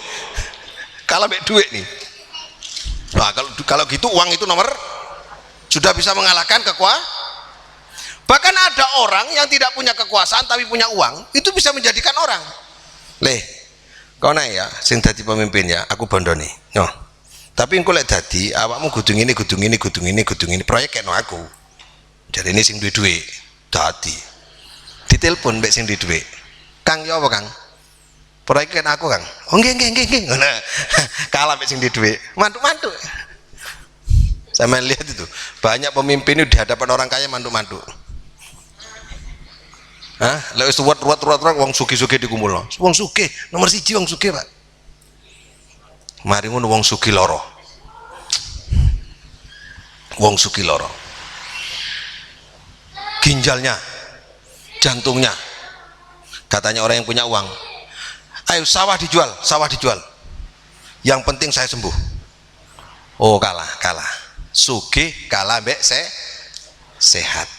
Kalah mek dhuwit nih. Nah, kalau gitu uang itu nomor sudah bisa mengalahkan Bahkan ada orang yang tidak punya kekuasaan tapi punya uang, itu bisa menjadikan orang. Leh, kau naik ya, sing dadi pemimpin ya, aku bondoni. Nyoh. Tapi engko lek dadi awakmu gudung ini, proyek kene aku. Jadi ini sing duwe dadi. Ditelepon mbek sing duwe dhuwit. Kang ya apa Kang? Proyek kene aku Kang. Oh nggih. Ngono. Kalah mbek sing duwe dhuwit. Mantuk-mantuk. Saya lihat itu, banyak pemimpin itu di hadapan orang kaya mantuk-mantuk. Hah? Lek wis ruwet wong sugih-sugih dikumpulno. Wong sugih, nomor 1 wong sugih, Pak. Mari ngono wong sugih lara. Wong sugih lara. ginjalnya, jantungnya. Katanya orang yang punya uang, ayo sawah dijual, sawah dijual, yang penting saya sembuh. Oh kalah, sugih kalah mbek sehat.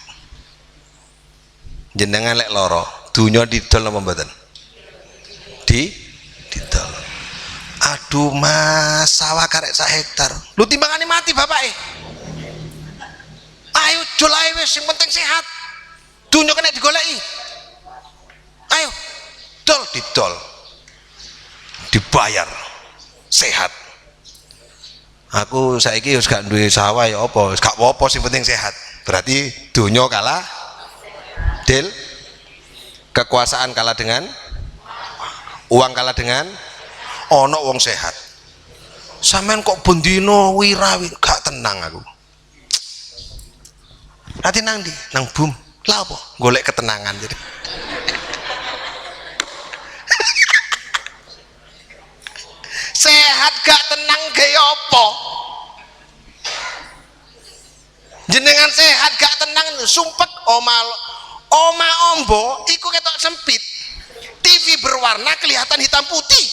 Jenengan lek loro dunya didol napa mboten? Didol. Aduh mas, sawah karek sak hektar, lu timbangane mati bapake. Ayo jual ae wis, sing penting sehat. Dunya kena digoleki. Ayo didol, dibayar, sehat. Aku saiki wis gak duwe sawah ya apa, wis gak apa-apa sing penting sehat. Berarti dunya kalah deal, kekuasaan kalah dengan uang, kalah dengan ono wong sehat. Sampean kok bendino wirawi gak tenang aku. Nanti nang di nang bum lah apa golek ketenangan jadi. Sehat gak tenang gaya apa? Jenengan sehat gak tenang sumpek oma ombo iku ketok sempit, TV berwarna kelihatan hitam putih,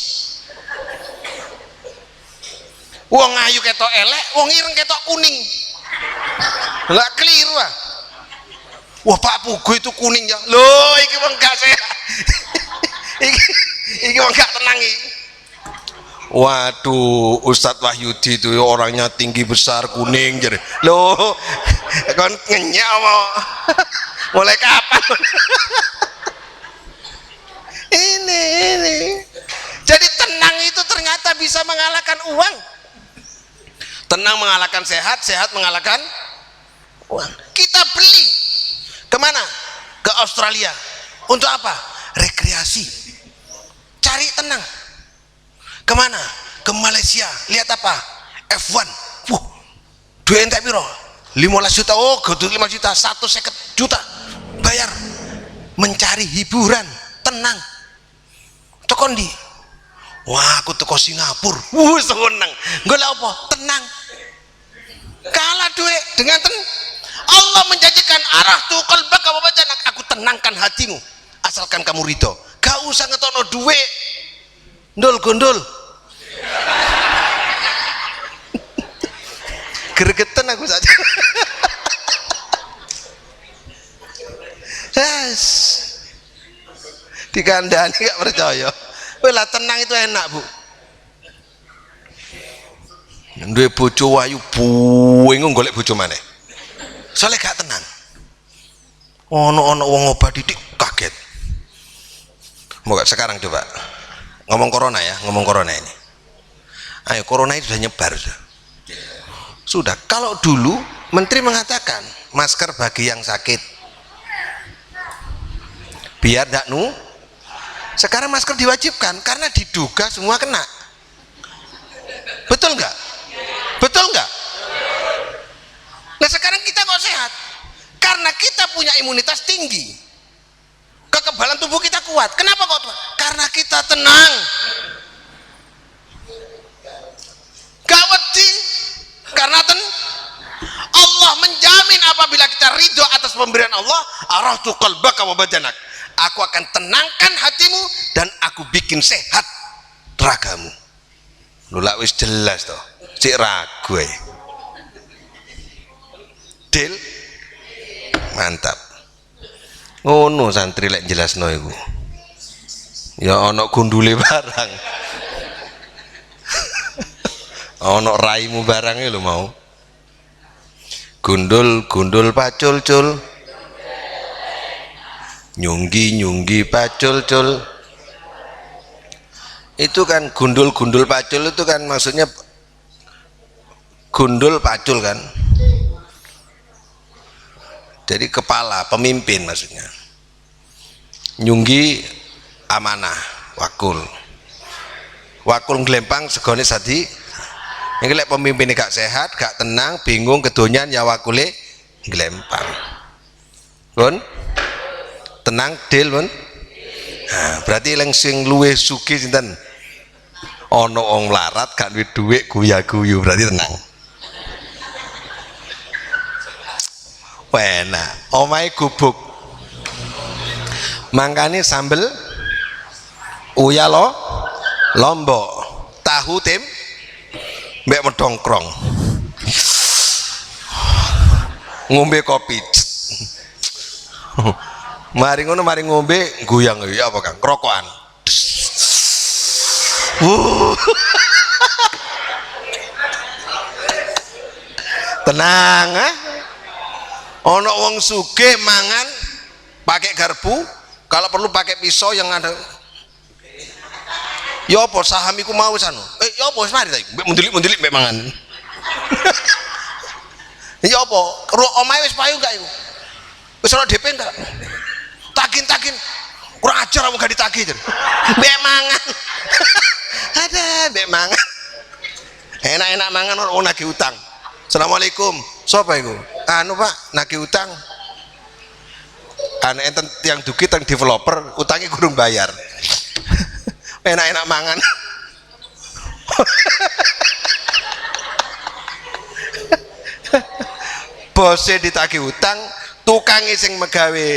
wong ayu ketok elek, wong ireng ketok kuning. Lah keliru ah. Wah Pak Pugo itu kuning ya. Loh iki wong gak sehat. iki wong gak tenang iki. Waduh, Ustadz Wahyudi itu orangnya tinggi besar kuning jadi. Loh, kon ngenyak mau mulai kapan? ini. Jadi tenang itu ternyata bisa mengalahkan uang. Tenang mengalahkan sehat, sehat mengalahkan uang. Kita beli kemana? Ke Australia. Untuk apa? Rekreasi. Cari tenang. Kemana? Ke Malaysia. Lihat apa? F1. Duit entek piro? 15 juta. Oh, gedung 5 juta. 150 juta. Bayar. Mencari hiburan, tenang. Teko ndi? Wah, aku teko Singapura. Seneng. Golek apa? Tenang. Kalah duit dengan Allah menjanjikan arah tu qalbaka wa badanak, aku tenangkan hatimu asalkan kamu ridho. Gak usah ngetokno duit. Ndul gondol. Gregetan aku saja. Yes. Dikandani gak percaya. Lah tenang itu enak, Bu. Duwe bojo wayu bingung golek bojo maneh. Soalnya gak tenang. Ono wong obat didik kaget. Mau gak sekarang coba ngomong corona ya, ngomong corona ini. Ayo, corona itu sudah nyebar sudah. Kalau dulu menteri mengatakan masker bagi yang sakit biar tidak sekarang masker diwajibkan karena diduga semua kena. Betul nggak? Betul nggak? Nah sekarang kita kok sehat karena kita punya imunitas tinggi, kekebalan tubuh kita kuat. Kenapa kok? Karena kita tenang, gak wedi, karena Allah menjamin apabila kita ridho atas pemberian Allah, arahtu qalbaka wa badanak, aku akan tenangkan hatimu dan aku bikin sehat ragamu. Lula wis jelas toh, cik ragu ya. Deal, mantap. Ngono santri lek jelasno iku. Ya ana gundule barang. Ana raimu barangnya lho mau. Gundul pacul-cul. Nyunggi pacul-cul. Itu kan gundul pacul itu kan maksudnya gundul pacul kan. Jadi kepala, pemimpin maksudnya. Nyunggi amanah, wakul nglempang segone sadi. Ini lek pemimpin gak sehat, gak tenang, bingung kedonyan ya wakule nglempang. Pun tenang deal pun. Nah, berarti yang sing luwih sugih sinten? Ana wong melarat gak duwe dhuwit guya-guyu, berarti tenang. enak. Omahe gubuk. Mangkane sambel uya lombok, tahu tim mbek medongkrong. Ngombe kopi. Mari ngono mari ngombe goyang ya apa Kang? Krokokan. Tenang ono wong sugih mangan pakai garpu, kalau perlu pakai pisau yang ada. Ya apa saham iku mau sanu? Ya apa wis mari ta mundelik-mundelik mek mangan. Ya apa? Omahe wis payu gak iku? Wis ora DP enggak? Takin kurang ajar kamu gak ditagih jen. Mek mangan. Ada mek mangan. Enak-enak mangan ora nagih utang. Assalamualaikum. Sapa iku? Anu Pak, nagih utang. Anu enten tiang dugi teng developer, utangnya kurang bayar. Enak-enak mangan. Bose ditagih utang, tukange sing megawe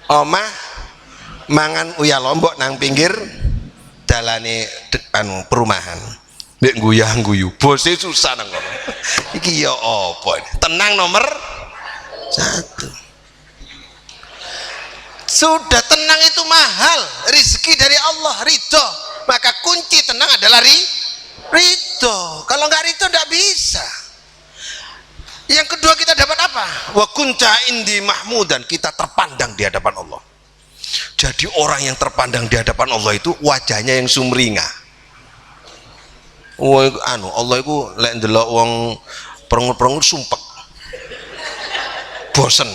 omah mangan uya lombok nang pinggir dalane anu perumahan. Nek guyah-guyu, bose susah nang ngono. Iki ya apa? Tenang nomor 1. Sudah tenang itu mahal, rezeki dari Allah, ridho. Maka kunci tenang adalah ridho. Kalau nggak ridho nggak bisa. Yang kedua kita dapat apa? Wa kunta indi mahmudan, kita terpandang di hadapan Allah. Jadi orang yang terpandang di hadapan Allah itu wajahnya yang sumringah. Wah, Allah itu lek ndelok wong perengut-perengut sumpek. Bosen.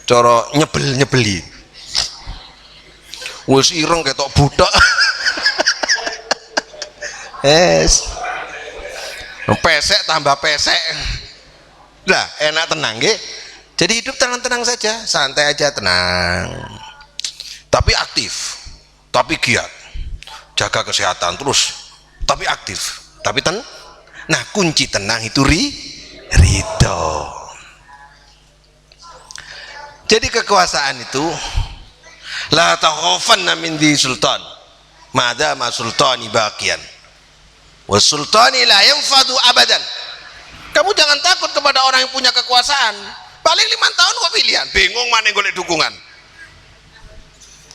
Cara nyebeli wis ireng ketok budak. Pesek tambah pesek lah, enak tenang nggih. Jadi hidup tenang-tenang saja, santai aja, tenang, tapi aktif, tapi giat, jaga kesehatan terus, tapi aktif, tapi nah kunci tenang itu ridho. Jadi kekuasaan itu la takhafanna min di sultan madama sultani baqiyan wa sultani la yanfadu abadan. Kamu jangan takut kepada orang yang punya kekuasaan. Paling 5 tahun kok pilihan, bingung mana yang golek dukungan.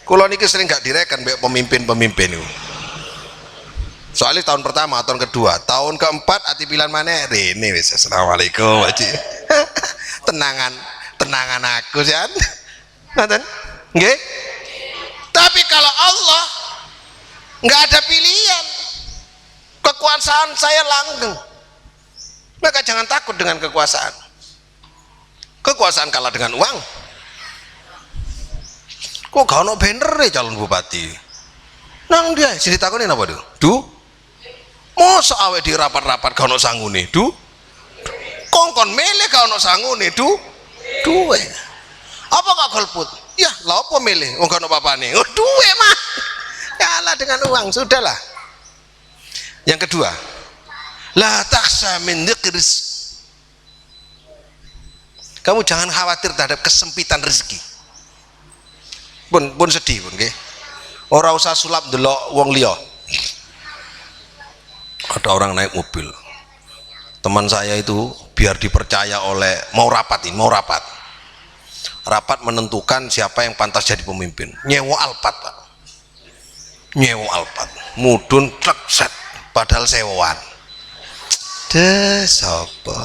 Kulo niki sering gak direken mbek pemimpin-pemimpin itu. Soalnya tahun pertama, tahun kedua, tahun keempat ati pilihan mana rene wis. Assalamualaikum Haji. Tenangan aku sih, ngoten, nggih. Tapi kalau Allah nggak ada pilihan, kekuasaan saya langgeng, maka jangan takut dengan kekuasaan. Kekuasaan kalah dengan uang. Kok gak ono banner calon bupati? Nang dia, sini takutnya apa tuh? Masa awet di rapat-rapat gak ono sangune? Kongkon mele gak ono sangune? Duwe apa gak golput? Ya lah apa milih wong gak ono papane. Duwe mah kalah dengan uang, sudahlah. Yang kedua, la takhsha min dhiqris, kamu jangan khawatir terhadap kesempitan rezeki. Pun sedih pun nggih. Ora usah sulap delok wong liya. Ada orang naik mobil, teman saya itu biar dipercaya oleh mau rapat menentukan siapa yang pantas jadi pemimpin, nyewa Alphard Pak, nyewa Alphard mudun truk set padahal sewaan. Sapa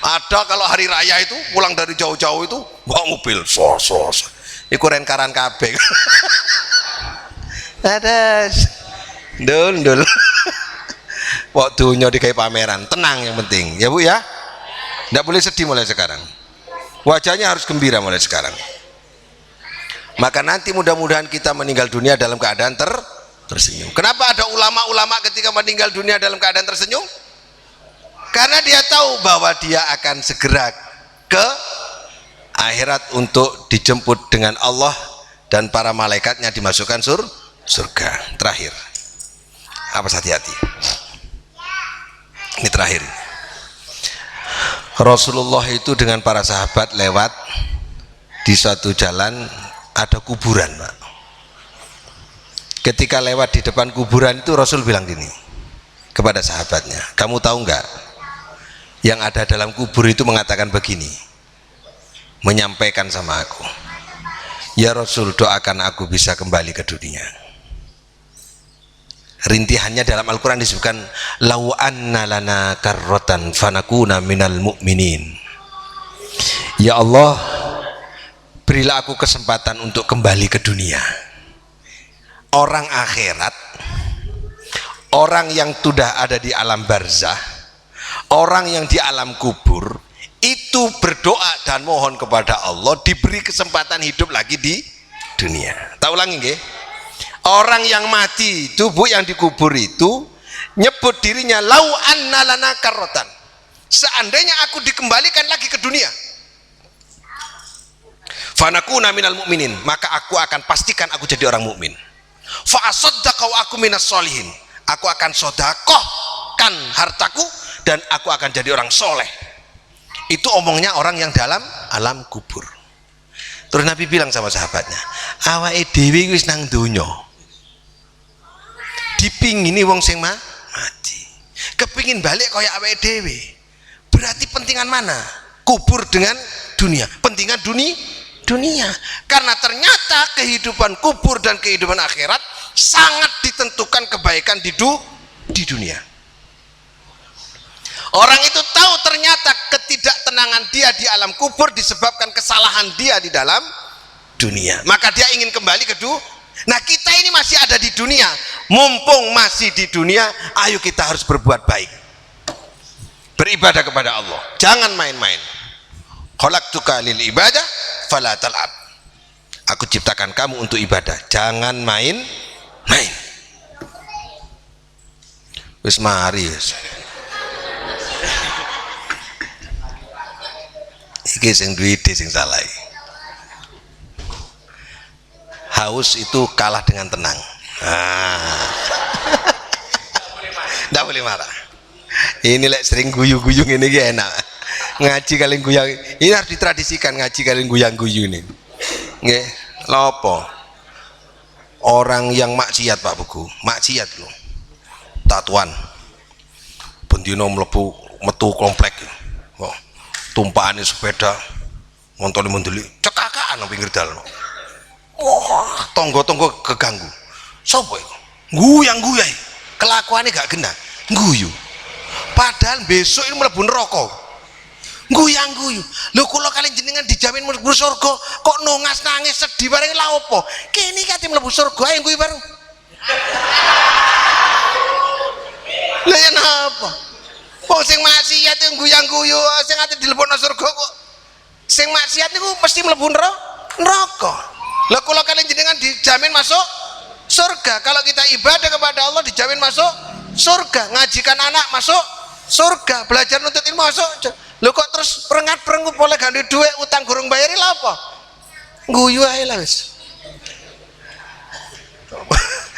ada kalau hari raya itu pulang dari jauh-jauh itu bawa mobil iku renkaran kabeh. Ada ndul waktunya dikai pameran. Tenang yang penting ya Bu ya, nggak boleh sedih mulai sekarang, wajahnya harus gembira mulai sekarang. Maka nanti mudah-mudahan kita meninggal dunia dalam keadaan tersenyum. Kenapa ada ulama-ulama ketika meninggal dunia dalam keadaan tersenyum? Karena dia tahu bahwa dia akan segera ke akhirat untuk dijemput dengan Allah dan para malaikatnya, dimasukkan surga. Terakhir, apa, hati-hati, ini terakhir. Rasulullah itu dengan para sahabat lewat di suatu jalan, ada kuburan, Pak. Ketika lewat di depan kuburan itu Rasul bilang gini kepada sahabatnya, kamu tahu enggak, yang ada dalam kubur itu mengatakan begini, menyampaikan sama aku, ya Rasul, doakan aku bisa kembali ke dunia. Rintihannya dalam Al-Quran disebutkan, lau anna lana karrotan fanakuna minal mu'minin. Ya Allah, berilah aku kesempatan untuk kembali ke dunia. Orang akhirat, orang yang sudah ada di alam barzah, orang yang di alam kubur, itu berdoa dan mohon kepada Allah diberi kesempatan hidup lagi di dunia. Tak ulangi nggih? Orang yang mati itu, Bu, yang dikubur itu nyebut dirinya lau anna lana karrotan, seandainya aku dikembalikan lagi ke dunia, fanakuna minal mu'minin, maka aku akan pastikan aku jadi orang mukmin. Fa asaddaqu aku minas solihin, aku akan sodakohkan hartaku dan aku akan jadi orang soleh. Itu omongnya orang yang dalam alam kubur. Terus Nabi bilang sama sahabatnya, awake dhewe wis nang donya, dipingini wong sing mati, kepingin balik kaya awake dhewe. Berarti pentingan mana? Kubur dengan dunia. Pentingan dunia. Karena ternyata kehidupan kubur dan kehidupan akhirat sangat ditentukan kebaikan di dunia. Orang itu tahu ternyata ketidaktenangan dia di alam kubur disebabkan kesalahan dia di dalam dunia. Maka dia ingin kembali ke dunia. Nah, kita ini masih ada di dunia. Mumpung masih di dunia, ayo kita harus berbuat baik, beribadah kepada Allah. Jangan main-main. Khalaqtuka lil ibadah fala tal'ab. Aku ciptakan kamu untuk ibadah, jangan main-main. Wis mari wis. Iki sing duwe ide sing salah. Haus itu kalah dengan tenang. Nggak boleh marah. Ini lek sering guyu-guyu ini enak. Ngaji kalian guyang. Ini harus ditradisikan, ngaji kalian guyang-guyu ini. Nggih, lopo? Orang yang maksiat, Pak Buku, maksiat loh. Tatuan. Bendino mlebu metu komplek. Oh, tumpahane sepeda, montone mendeli, cekakaan nang pinggir dalan. Wah, tonggo-tonggo keganggu. Sopo iku? Guyang-guyai. Kelakuannya gak kena. Guyu. Padahal besok ini mlebu neraka. Guyang-guyu. Lho kula kalian jenengan dijamin mlebu surga, kok nongas nangis sedih bareng lha opo? Kene iki mlebu surga ayo guyu bareng. Lah yen apa? Wong sing maksiat yang guyang-guyu, sing ate dilebokno surga kok. Sing maksiat niku mesti mlebu neraka. Lah kula kalian jenengan dijamin masuk surga. Kalau kita ibadah kepada Allah dijamin masuk surga. Ngajikan anak masuk surga. Belajar nuntut ilmu masuk. Lho kok terus perengat-perengut boleh ganti duit utang gurung bayari lah apa? Guyu ae lah wis.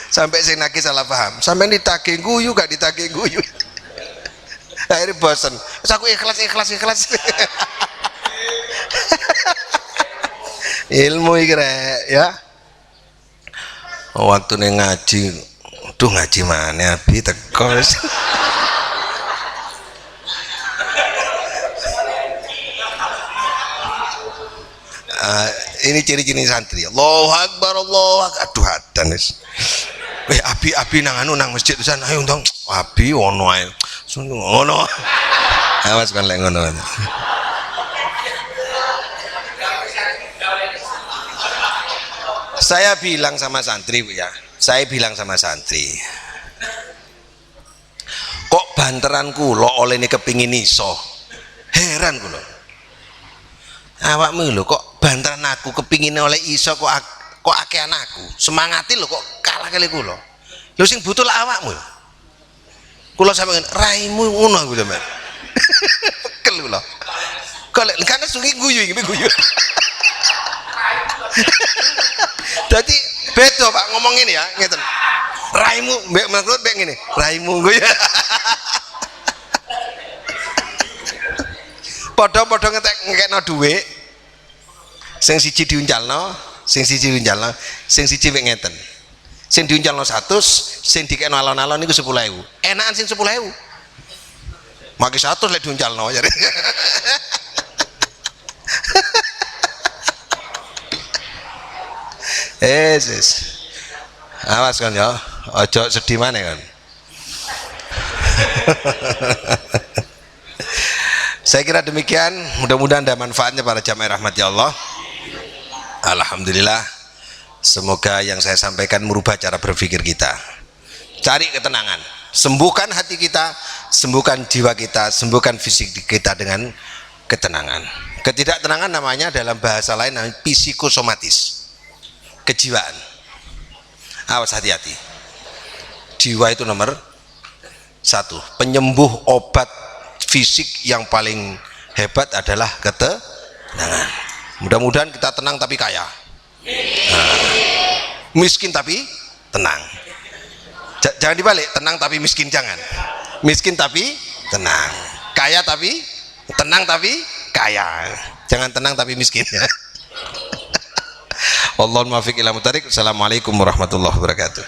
Sampai sing nagih salah paham. Sampai ditagih guyu gak ditagih guyu. Akhirnya bosan. Terus aku ikhlas. Ilmu iki rek ya. Waktu ning ngaji, duh ngaji mana abi teko. Ini ciri-ciri santri. Allahu Akbar, Allahu Akbar. Aduh hadan wis. Abi nang nang masjid pisan. Ayo ndong. Abi ono ae. Ngono. Awas kan lek ngono. Saya bilang sama santri, Bu ya. Saya bilang sama santri. Kok banteran kula oleh ini kepingin iso. Heran kula. Awakmu lho kok banteran aku kepingin oleh iso kok akeh anakku. Semangati lho kok kalah kali kula. Lho sing butuh lah awakmu. Kula sampeyan raimu ngono aku sampeyan. Pekel kula. Karena sungi guyu iki guyu. Jadi beda Pak ngomong ini ya, ngeten. Raimu mbek menurut mbek ngene, raimu guyu. Padha-padha ngekekno dhuwit. Sing siji diuncalno, sing siji diuncalno, sing siji wek ngeten. Sing diuncalno 100, sing dikekno alon-alon niku 10.000. Enakan sing 10.000. Maki 100 lek diuncalno jare. Sis. Awas kan ya, ojo sedih maneh kan. Saya kira demikian, mudah-mudahan ada manfaatnya para jamaah rahmati Allah. Alhamdulillah, semoga yang saya sampaikan merubah cara berpikir kita. Cari ketenangan, sembuhkan hati kita, sembuhkan jiwa kita, sembuhkan fisik kita dengan ketenangan. Ketidaktenangan namanya dalam bahasa lain namanya psikosomatis, kejiwaan. Awas, hati-hati. Jiwa itu nomor 1. Penyembuh obat fisik yang paling hebat adalah ketenangan. Mudah-mudahan kita tenang tapi kaya. Miskin tapi tenang. Jangan dibalik, tenang tapi miskin jangan. Miskin tapi tenang. Kaya tapi tenang tapi kaya. Jangan tenang tapi miskin. Wallahul muwaffiq ila muthariq. Assalamualaikum warahmatullahi wabarakatuh.